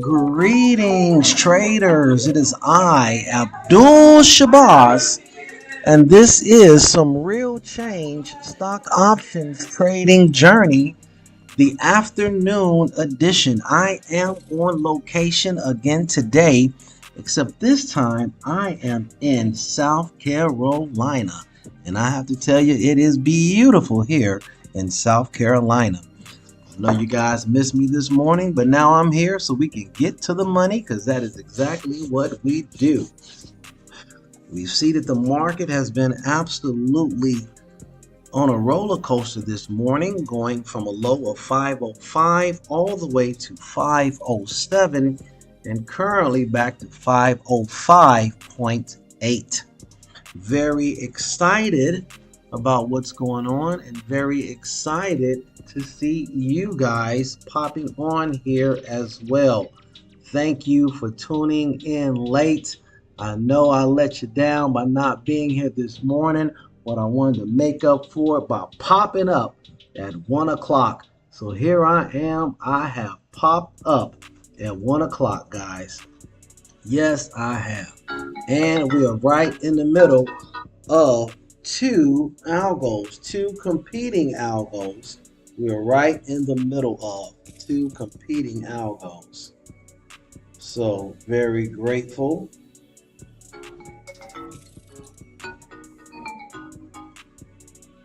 Greetings, traders. It is I, Abdul Shabazz, and this is some real change stock options trading journey, the afternoon edition. I am on location again today, except this time I am in South Carolina. And I have to tell you, it is beautiful here in South Carolina. I know you guys missed me this morning, but now I'm here so we can get to the money because that is exactly what we do. We see that the market has been absolutely on a roller coaster this morning, going from a low of 505 all the way to 507 and currently back to 505.8. Very excited about what's going on and very excited to see you guys popping on here as well. Thank you for tuning in late. I know I let you down by not being here this morning, but I wanted to make up for it by popping up at 1 o'clock. So here I am. I have popped up at 1 o'clock, guys. Yes, I have. And we are right in the middle of two algos, two competing algos. We're right in the middle of two competing algos. So very grateful.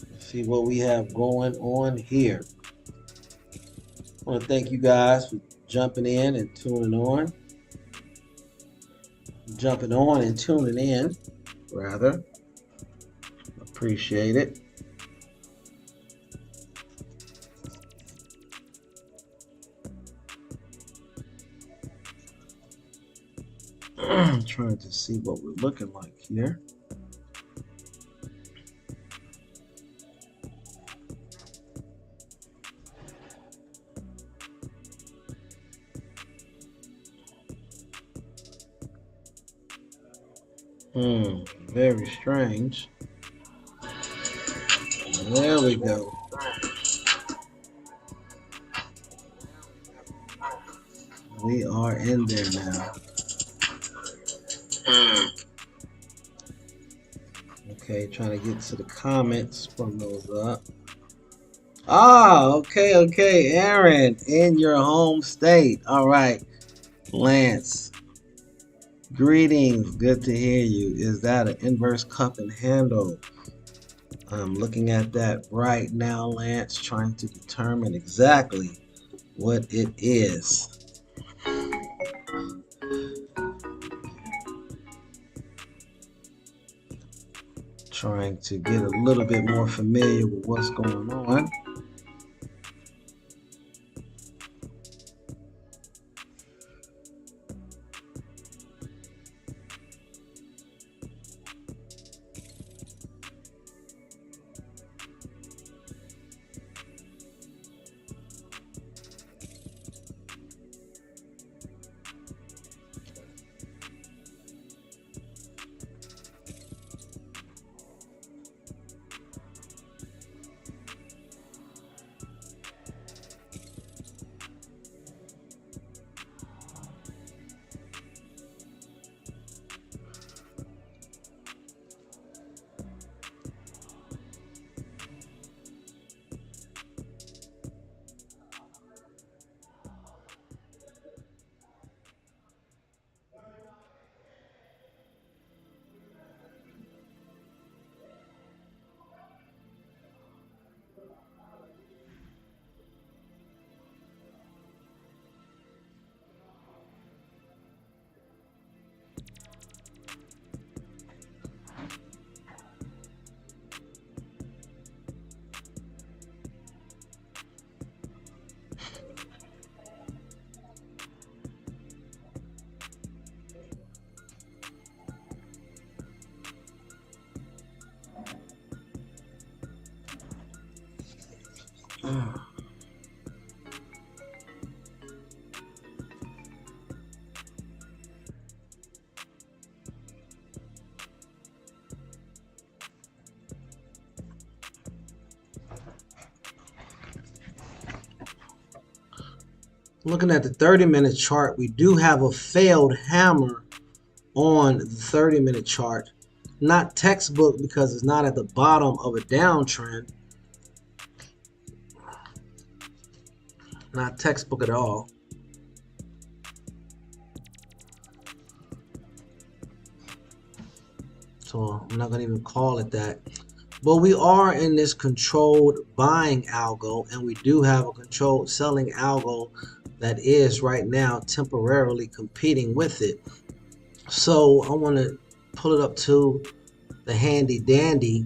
Let's see what we have going on here. I want to thank you guys for jumping in and tuning on. Jumping on and tuning in, rather. Appreciate it. I'm trying to see what we're looking like here. Very strange. There we go. We are in there now. Okay, trying to get to the comments from those up. Okay, Aaron, in your home state. All right, Lance. Greetings, good to hear you. Is that an inverse cup and handle? I'm looking at that right now, Lance, trying to determine exactly what it is. Trying to get a little bit more familiar with what's going on. Looking at the 30-minute chart, we do have a failed hammer on the 30-minute chart. Not textbook because it's not at the bottom of a downtrend. Not textbook at all. So I'm not going to even call it that. But we are in this controlled buying algo, and we do have a controlled selling algo that is right now temporarily competing with it. So I want to pull it up to the handy dandy,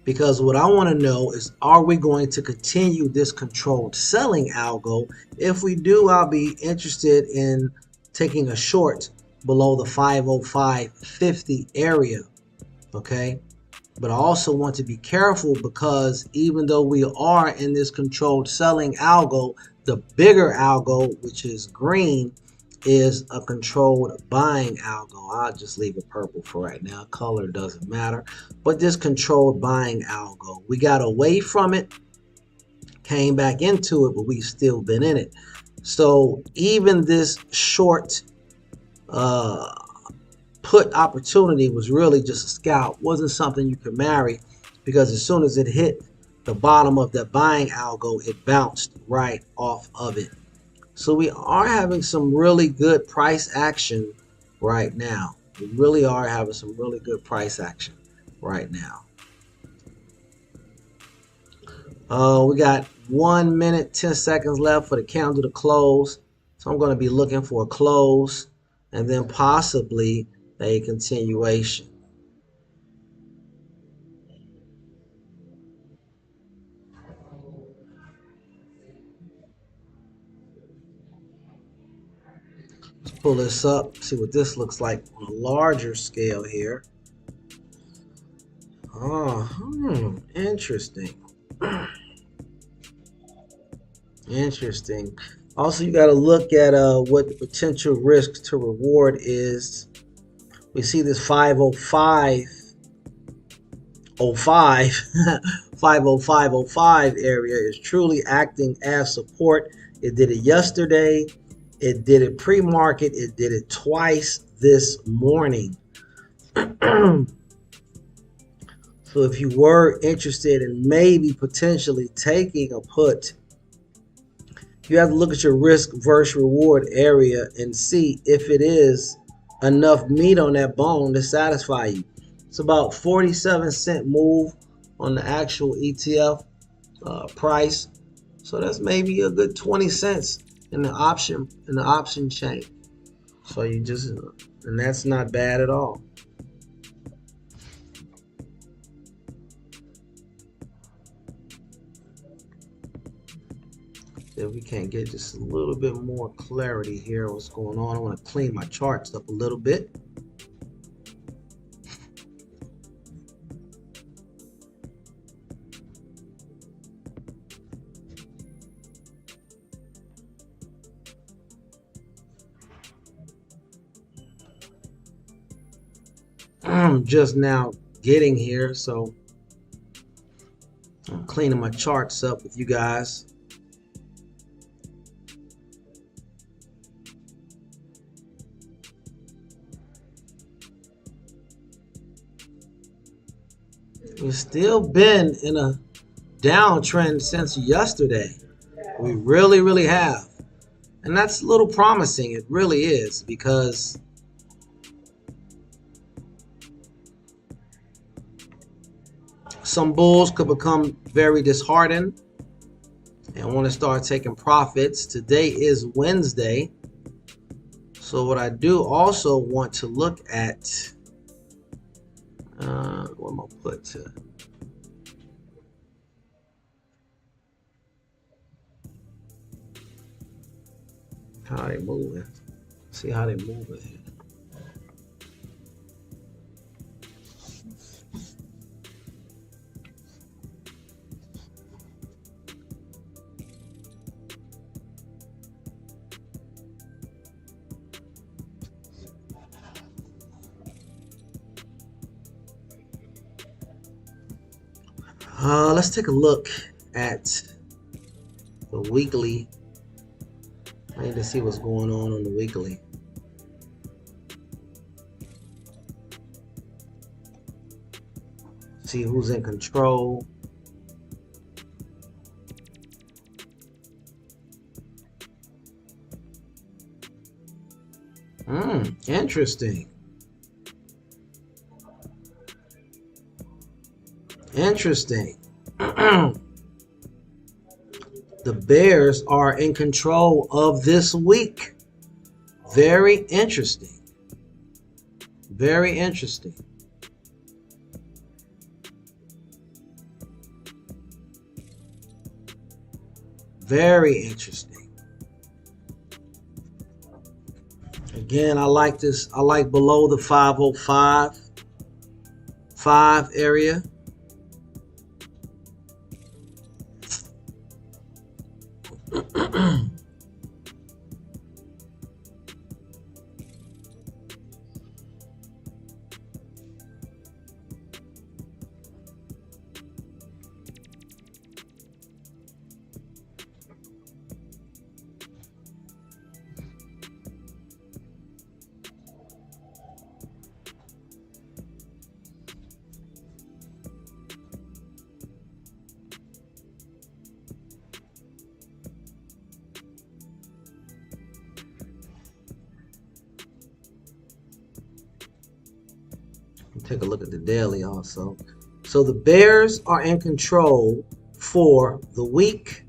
because what I want to know is, are we going to continue this controlled selling algo? If we do, I'll be interested in taking a short below the 505.50 area. Okay, but I also want to be careful, because even though we are in this controlled selling algo, the bigger algo, which is green, is a controlled buying algo. I'll just leave it purple for right now. Color doesn't matter. But this controlled buying algo, we got away from it, came back into it, but we've still been in it. So even this short put opportunity was really just a scalp. Wasn't something you could marry, because as soon as it hit the bottom of that buying algo, it bounced right off of it. So we are having some really good price action right now. We really are having some really good price action right now. We got 1 minute, 10 seconds left for the candle to close. So I'm going to be looking for a close and then possibly a continuation. Let's pull this up, see what this looks like on a larger scale here. Oh, interesting. Interesting. Also, you got to look at what the potential risk to reward is. We see this 505.05 505.05 area is truly acting as support. It did it yesterday. It did it pre-market. It did it twice this morning. So if you were interested in maybe potentially taking a put, you have to look at your risk versus reward area and see if it is enough meat on that bone to satisfy you. It's about 47-cent move on the actual ETF price. So that's maybe a good 20 cents in the option chain. So you just, and that's not bad at all. If we can't get just a little bit more clarity here, what's going on? I want to clean my charts up a little bit. I'm just now getting here, so I'm cleaning my charts up with you guys. We've still been in a downtrend since yesterday. We really have. And that's a little promising. It really is, because some bulls could become very disheartened and want to start taking profits. Today is Wednesday. So what I do also want to look at, what am I put to? How they moving? See how they moving here. Let's take a look at the weekly I need to see what's going on the weekly. See who's in control. Interesting. Interesting. The Bears are in control of this week. Very interesting. Very interesting. Very interesting. Again, I like this. I like below the 505 area. Take a look at the daily also. So the Bears are in control for the week.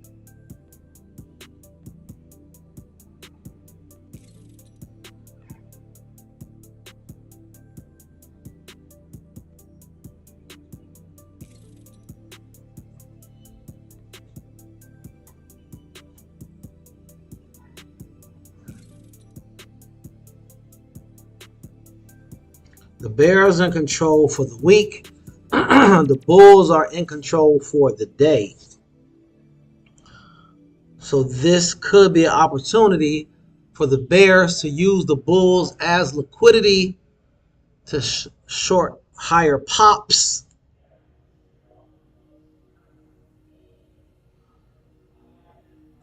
The Bears are in control for the week. The Bulls are in control for the day. So this could be an opportunity for the Bears to use the Bulls as liquidity to short higher pops.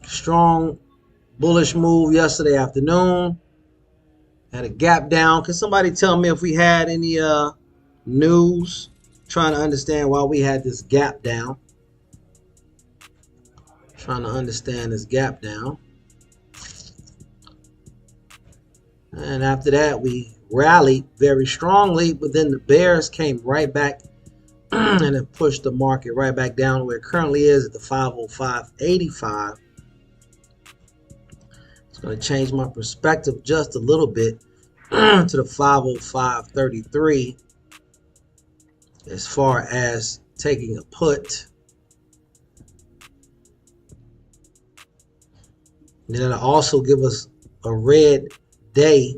Strong bullish move yesterday afternoon. Had a gap down. Can somebody tell me if we had any news? Trying to understand why we had this gap down. Trying to understand this gap down. And after that, we rallied very strongly, but then the Bears came right back and it pushed the market right back down where it currently is at the 505.85. It's going to change my perspective just a little bit to the 505.33 as far as taking a put. And then it'll also give us a red day,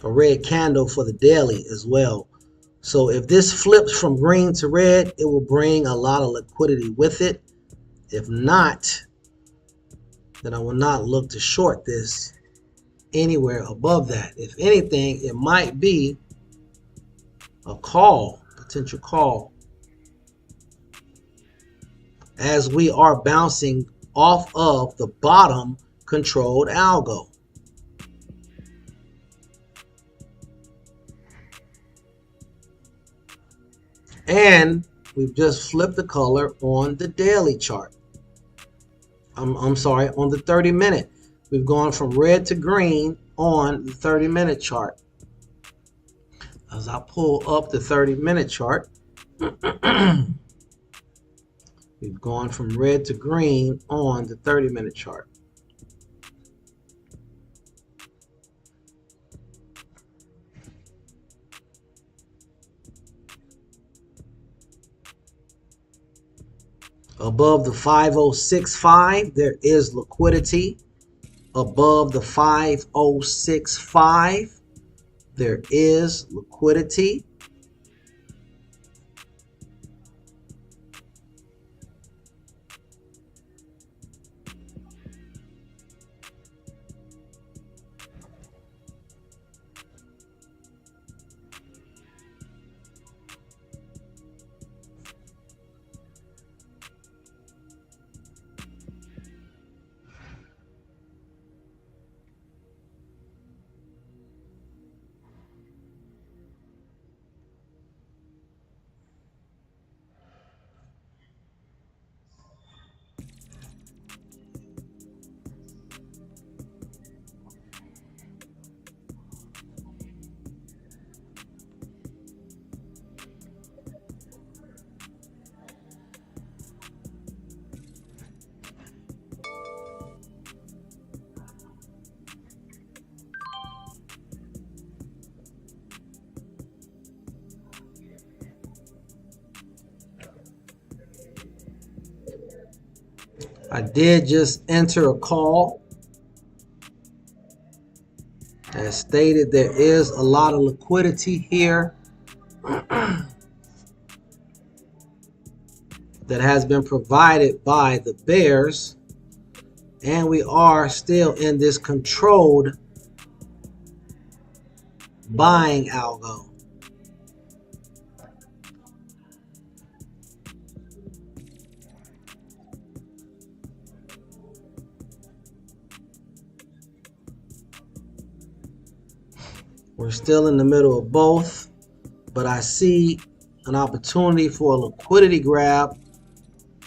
a red candle for the daily as well. So if this flips from green to red, it will bring a lot of liquidity with it. If not, then I will not look to short this anywhere above that. If anything, it might be a call, potential call, as we are bouncing off of the bottom controlled algo. And we've just flipped the color on the daily chart. I'm sorry, on the 30-minute. We've gone from red to green on the 30-minute chart. As I pull up the 30-minute chart, we've gone from red to green on the 30-minute chart. Above the 506.5, there is liquidity. Above the 506.5, there is liquidity. I did just enter a call. As stated, there is a lot of liquidity here that has been provided by the bears, and we are still in this controlled buying algo. We're still in the middle of both, but I see an opportunity for a liquidity grab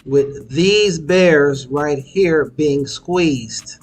with these bears right here being squeezed.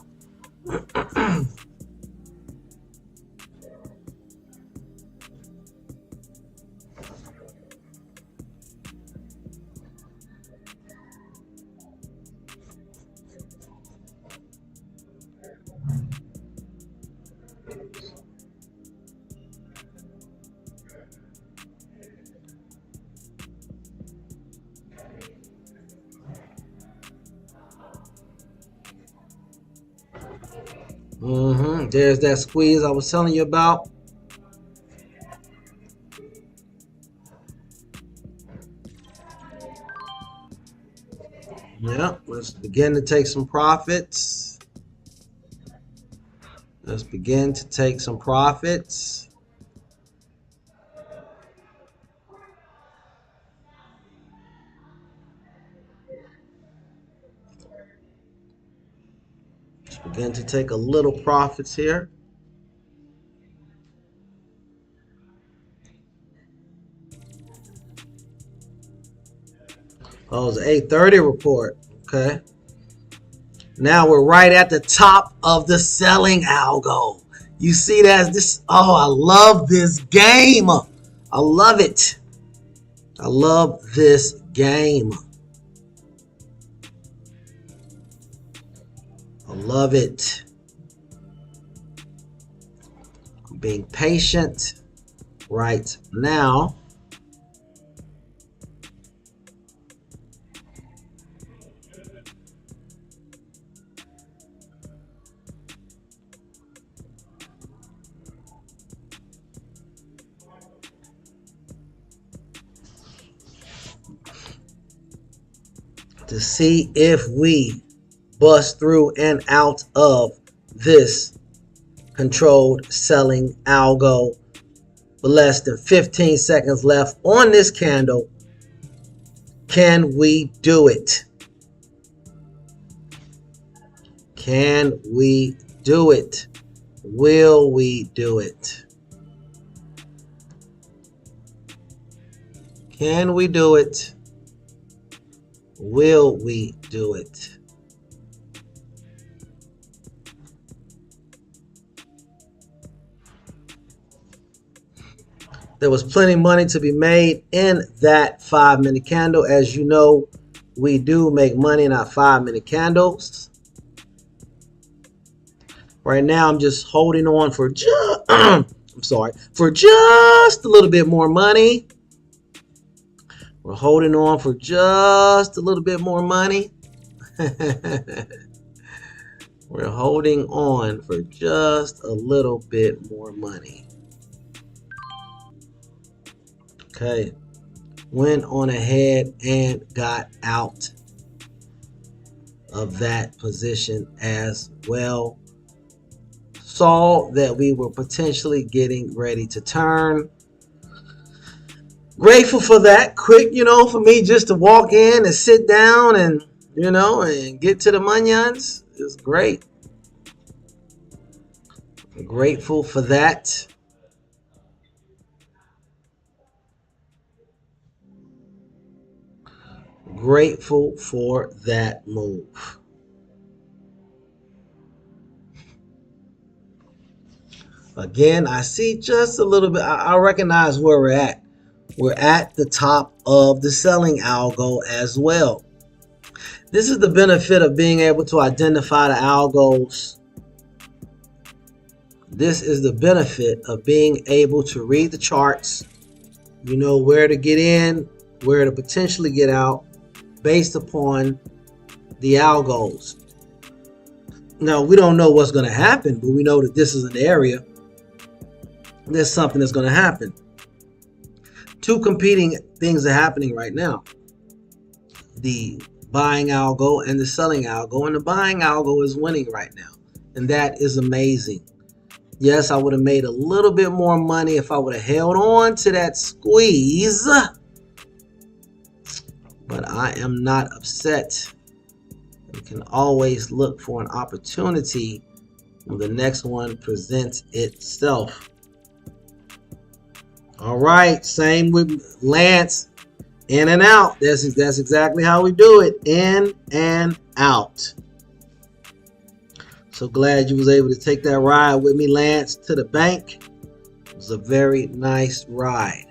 There's that squeeze I was telling you about. Yeah, let's begin to take some profits. Let's begin to take some profits. Let's begin to take a little profits here. Oh, it was an 8:30 report. Okay. Now we're right at the top of the selling algo. You see that? Oh, I love this game. I love it. I love this game. I love it. I'm being patient right now. To see if we bust through and out of this controlled selling algo with less than 15 seconds left on this candle. Can we do it? Can we do it? Will we do it? Can we do it? Will we do it? There was plenty of money to be made in that 5-minute candle. As you know, we do make money in our 5-minute candles. Right now, I'm just holding on for just for just a little bit more money. We're holding on for just a little bit more money. We're holding on for just a little bit more money. Okay. Went on ahead and got out of that position as well. Saw that we were potentially getting ready to turn. Grateful for that. Quick, for me just to walk in and sit down and, and get to the munions is great. Grateful for that. Grateful for that move. Again, I see just a little bit. I recognize where we're at. We're at the top of the selling algo as well. This is the benefit of being able to identify the algos. This is the benefit of being able to read the charts. You know where to get in, where to potentially get out based upon the algos. Now, we don't know what's going to happen, but we know that this is an area. There's something that's going to happen. Two competing things are happening right now. The buying algo and the selling algo. And the buying algo is winning right now. And that is amazing. Yes, I would have made a little bit more money if I would have held on to that squeeze. But I am not upset. You can always look for an opportunity when the next one presents itself. All right, same with Lance. In and out. That's exactly how we do it. In and out. So glad you was able to take that ride with me, Lance, to the bank. It was a very nice ride.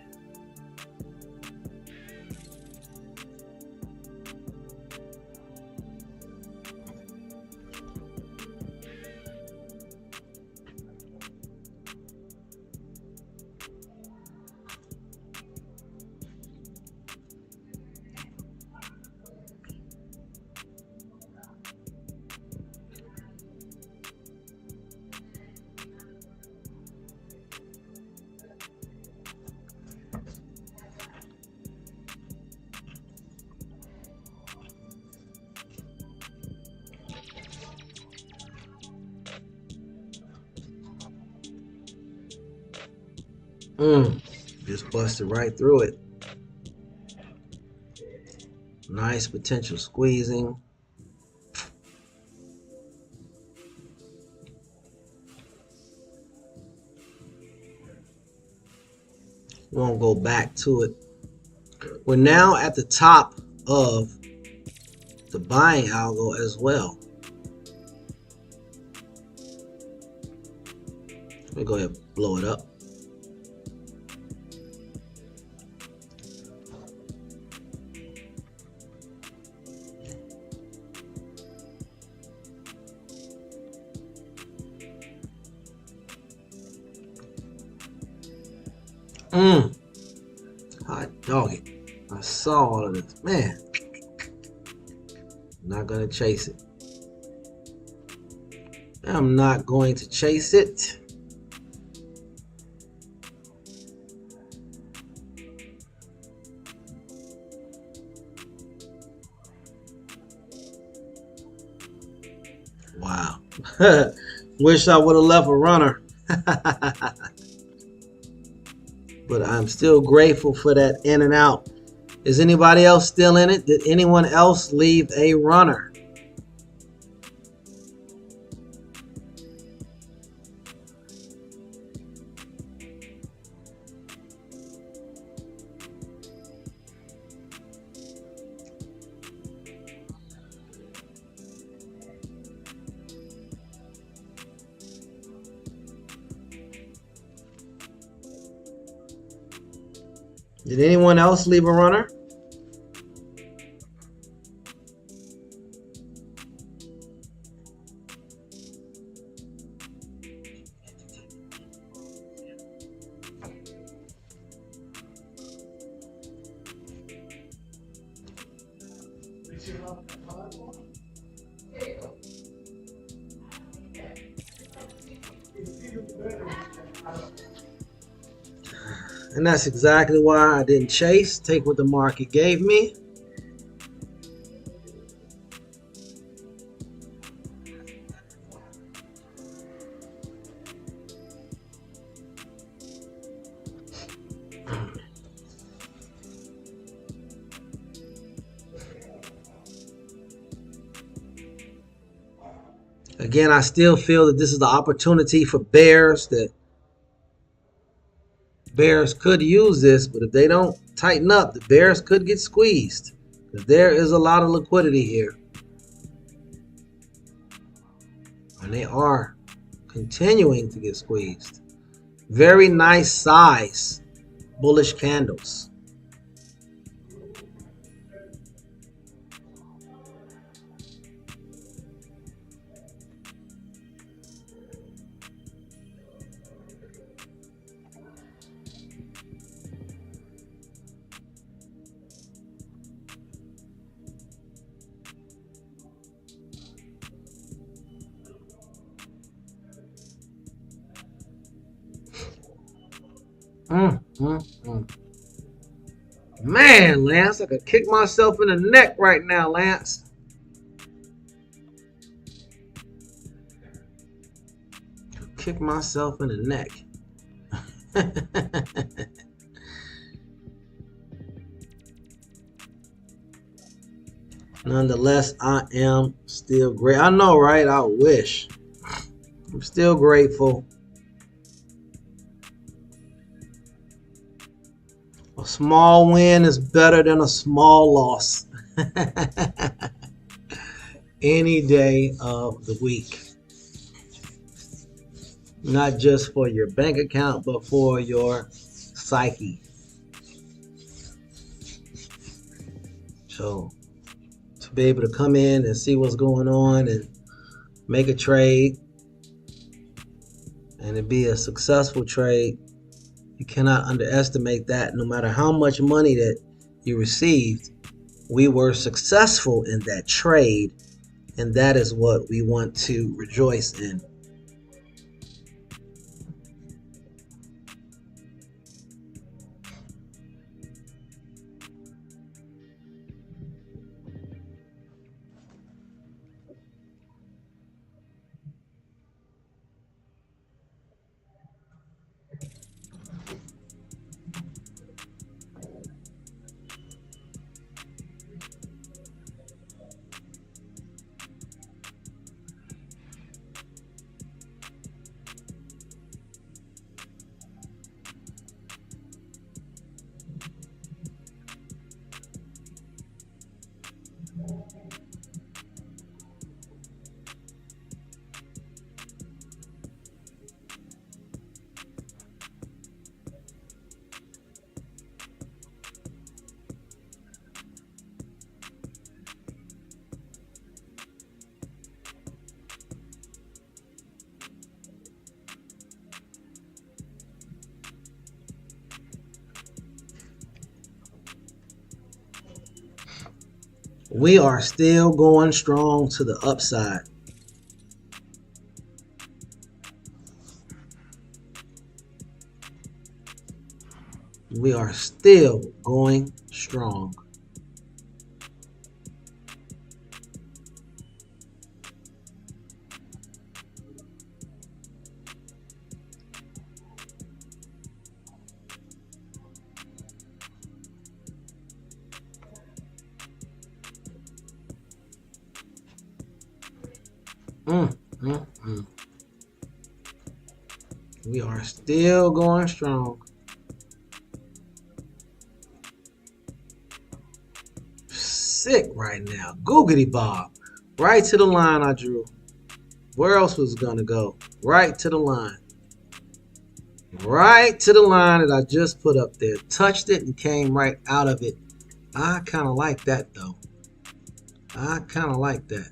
Just busted right through it. Nice potential squeezing. Won't go back to it. We're now at the top of the buying algo as well. Let me go ahead and blow it up. Hot doggy. I saw all of this. Man. I'm not going to chase it. I'm not going to chase it. Wow. Wish I would have left a runner. But I'm still grateful for that in and out. Is anybody else still in it? Did anyone else leave a runner? Did anyone else leave a runner? And that's exactly why I didn't chase. Take what the market gave me. Again, I still feel that this is the opportunity for bears, that bears could use this, but if they don't tighten up, the bears could get squeezed. Because there is a lot of liquidity here. And they are continuing to get squeezed. Very nice size bullish candles. Mm, mm, mm. Man, Lance, I could kick myself in the neck right now, Lance. Kick myself in the neck. Nonetheless, I am still great. I know, right? I wish. I'm still grateful. A small win is better than a small loss. Any day of the week. Not just for your bank account, but for your psyche. So to be able to come in and see what's going on and make a trade and it be a successful trade, you cannot underestimate that. No matter how much money that you received, we were successful in that trade, and that is what we want to rejoice in. We are still going strong to the upside. We are still going strong. Mm, mm, mm. We are still going strong. Sick right now. Googity Bob. Right to the line I drew. Where else was it gonna go? Right to the line. Right to the line that I just put up there. Touched it and came right out of it. I kind of like that though. I kind of like that.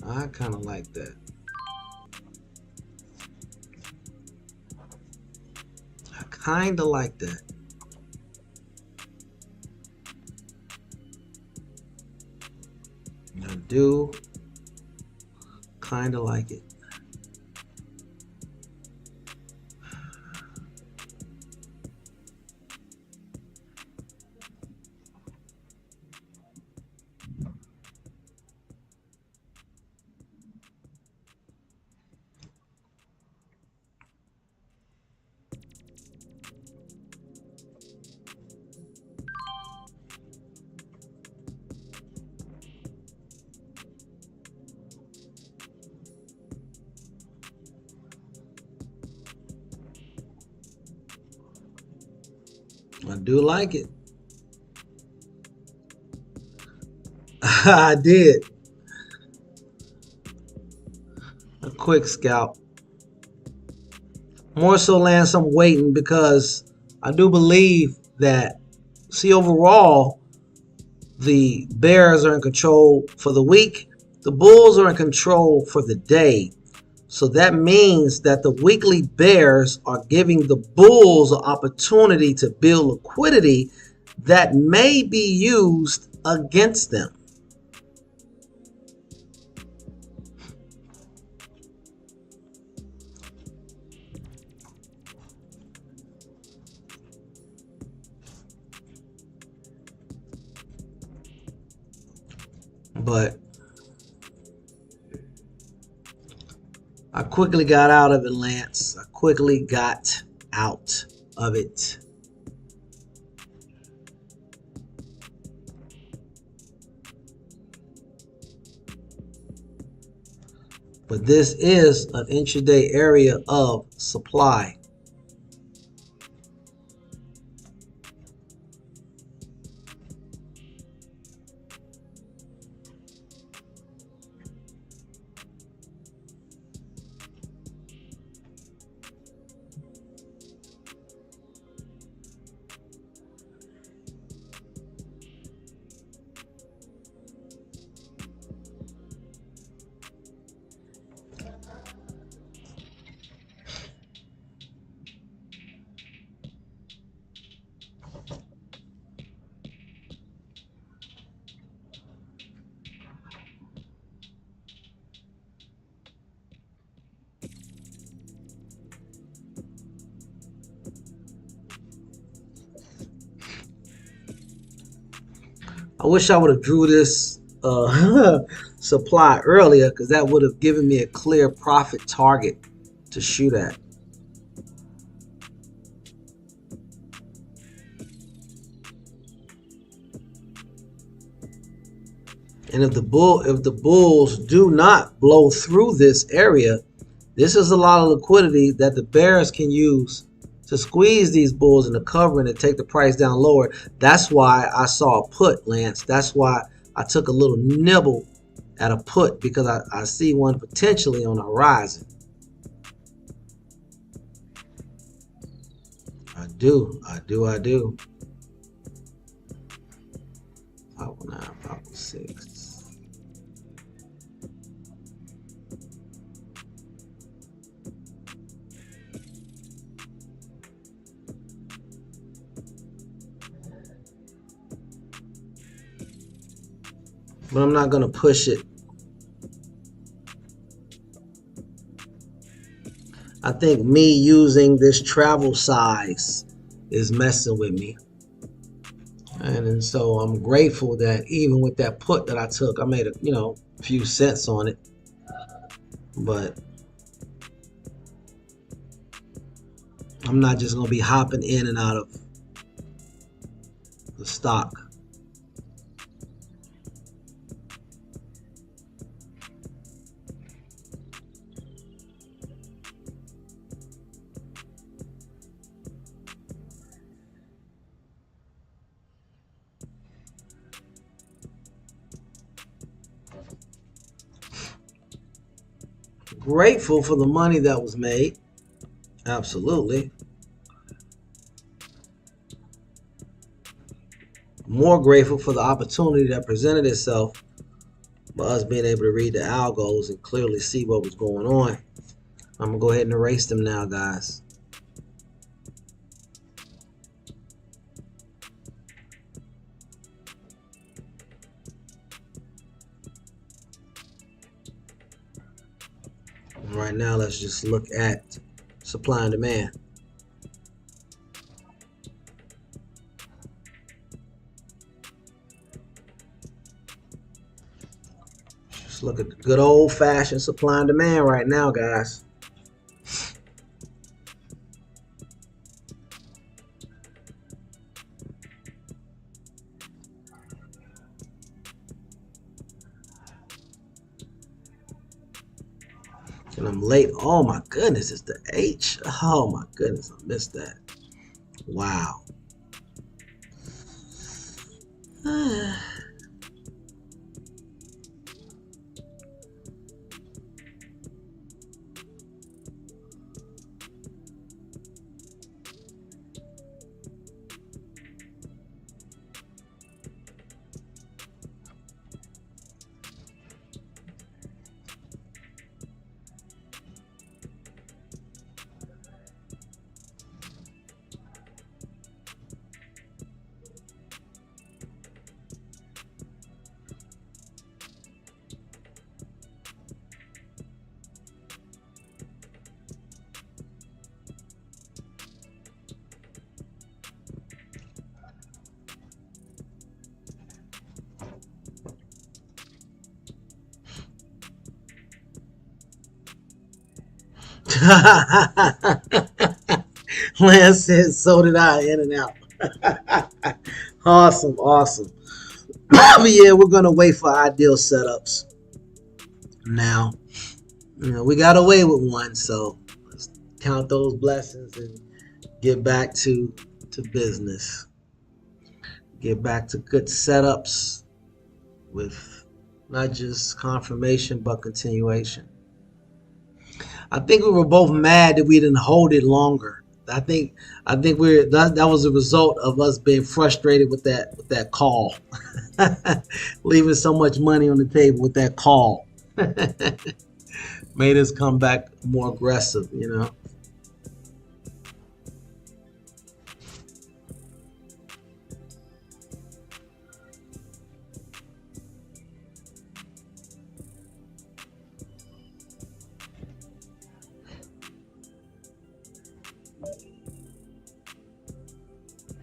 I kind of like that. I kind of like that. I do kind of like it. I do like it. I did. A quick scalp. More so, Lance, I'm waiting because I do believe that, see, overall, the Bears are in control for the week. The Bulls are in control for the day. So that means that the weekly Bears are giving the Bulls an opportunity to build liquidity that may be used against them. But I quickly got out of it, Lance. I quickly got out of it. But this is an intraday area of supply. I wish I would have drew this supply earlier, because that would have given me a clear profit target to shoot at. And if the bulls do not blow through this area, this is a lot of liquidity that the bears can use to squeeze these bulls in the cover and to take the price down lower. That's why I saw a put, Lance. That's why I took a little nibble at a put, because I see one potentially on the horizon. I do. 509, 506. But I'm not going to push it. I think me using this travel size is messing with me. And so I'm grateful that even with that put that I took, I made a few cents on it. But I'm not just going to be hopping in and out of the stock. Grateful for the money that was made. Absolutely. More grateful for the opportunity that presented itself by us being able to read the algos and clearly see what was going on. I'm going to go ahead and erase them now, guys. And right now, let's just look at supply and demand. Just look at the good old-fashioned supply and demand right now, guys. And I'm late. Oh my goodness, it's the H. Oh my goodness, I missed that. Wow. Lance said, so did I, in and out. Awesome, awesome. But yeah, we're gonna wait for ideal setups now. We got away with one, so let's count those blessings and get back to business. Get back to good setups with not just confirmation but continuation. I think we were both mad that we didn't hold it longer. I think that was a result of us being frustrated with that call, leaving so much money on the table with that call. Made us come back more aggressive.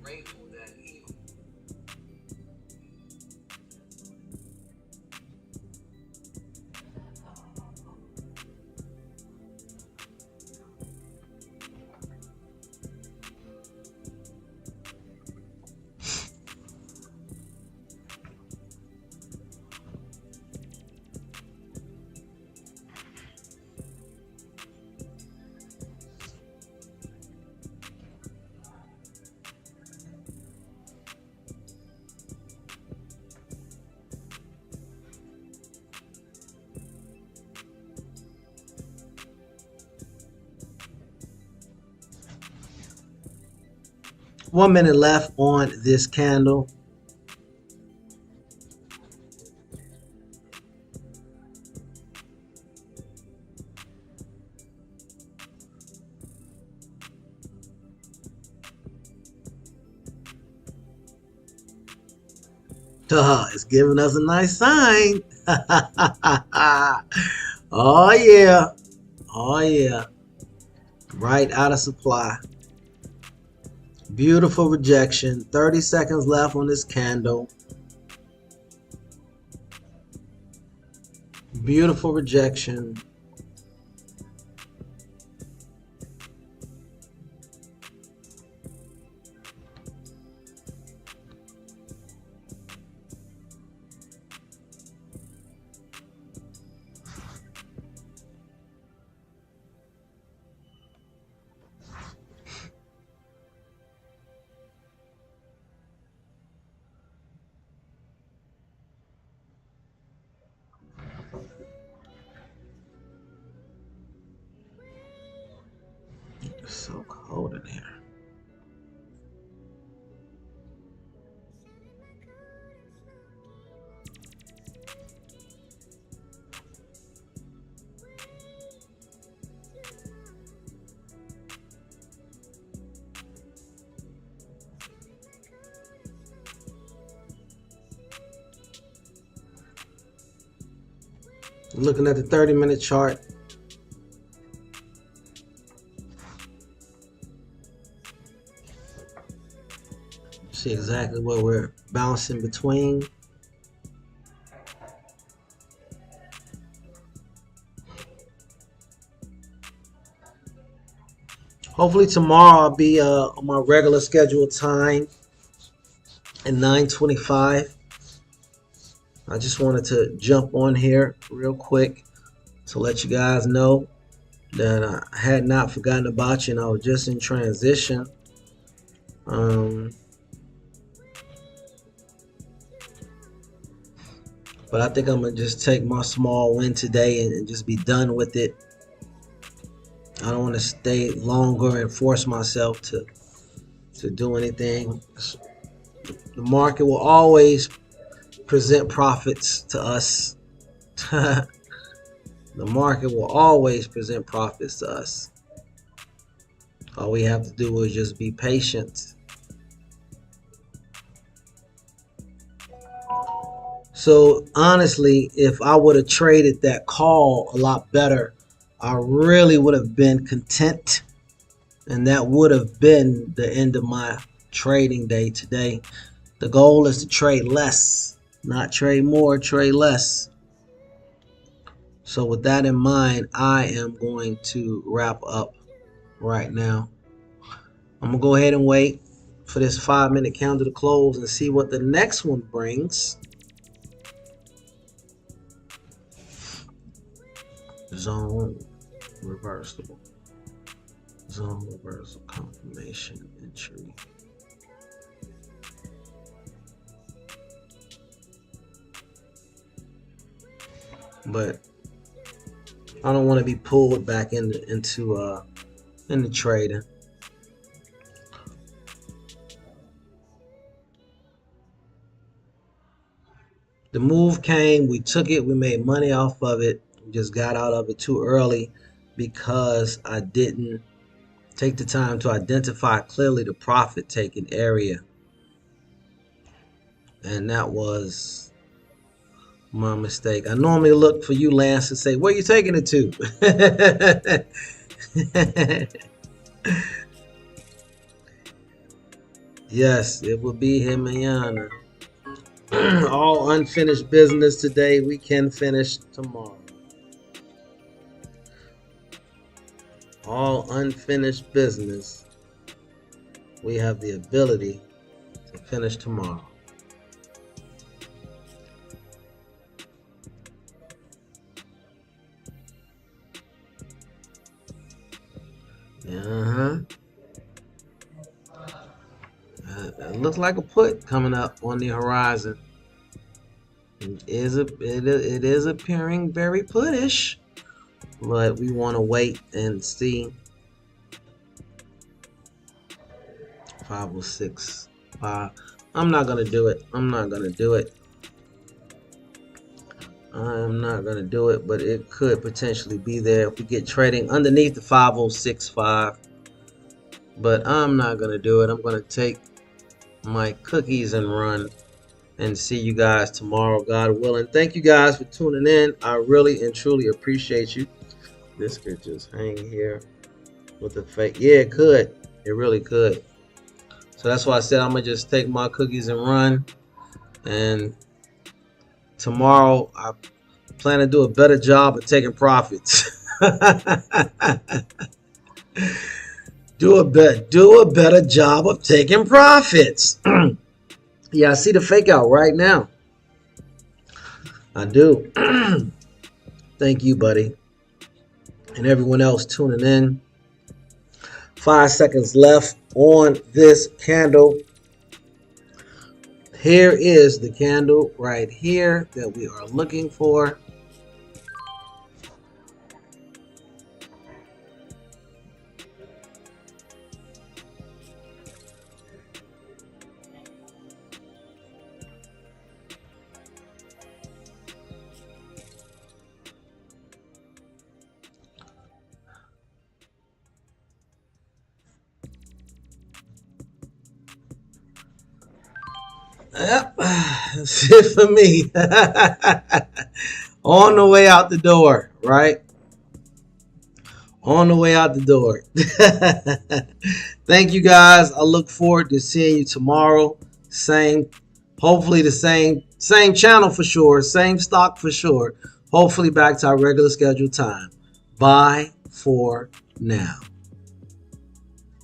Grateful that you. 1 minute left on this candle. It's giving us a nice sign. Oh yeah. Oh yeah. Right out of supply. Beautiful rejection. 30 seconds left on this candle. Beautiful rejection. It's so cold in here. Looking at the 30-minute chart. See exactly what we're bouncing between. Hopefully tomorrow I'll be on my regular scheduled time at 9:25. I just wanted to jump on here real quick to let you guys know that I had not forgotten about you and I was just in transition. But I think I'm going to just take my small win today and just be done with it. I don't want to stay longer and force myself to do anything. The market will always present profits to us. The market will always present profits to us. All we have to do is just be patient. So honestly, if I would have traded that call a lot better, I really would have been content. And that would have been the end of my trading day today. The goal is to trade less, not trade more, trade less. So with that in mind, I am going to wrap up right now. I'm gonna go ahead and wait for this 5-minute candle to close and see what the next one brings. Zone reversible. Zone reversal confirmation entry. But I don't want to be pulled back into trading. The move came, we took it, we made money off of it. We just got out of it too early because I didn't take the time to identify clearly the profit taking area. And that was my mistake. I normally look for you, Lance, to say, where you taking it to? Yes, it will be him and Yana. All unfinished business today. We can finish tomorrow. All unfinished business. We have the ability to finish tomorrow. It looks like a put coming up on the horizon. It is appearing very puttish, but we want to wait and see. 506. I'm not gonna do it. I'm not gonna do it, but it could potentially be there if we get trading underneath the 506.5. But I'm not gonna do it. I'm gonna take my cookies and run and see you guys tomorrow, God willing. Thank you guys for tuning in. I really and truly appreciate you. This could just hang here with the fake. Yeah, it could. It really could. So that's why I said I'm gonna just take my cookies and run. And tomorrow I plan to do a better job of taking profits. Do a better job of taking profits. Yeah, I see the fake out right now. I do. Thank you, buddy. And everyone else tuning in. 5 seconds left on this candle. Here is the candle right here that we are looking for. Yep, that's it for me. On the way out the door, right? On the way out the door. Thank you guys. I look forward to seeing you tomorrow. Hopefully the same channel for sure, same stock for sure. Hopefully back to our regular scheduled time. Bye for now.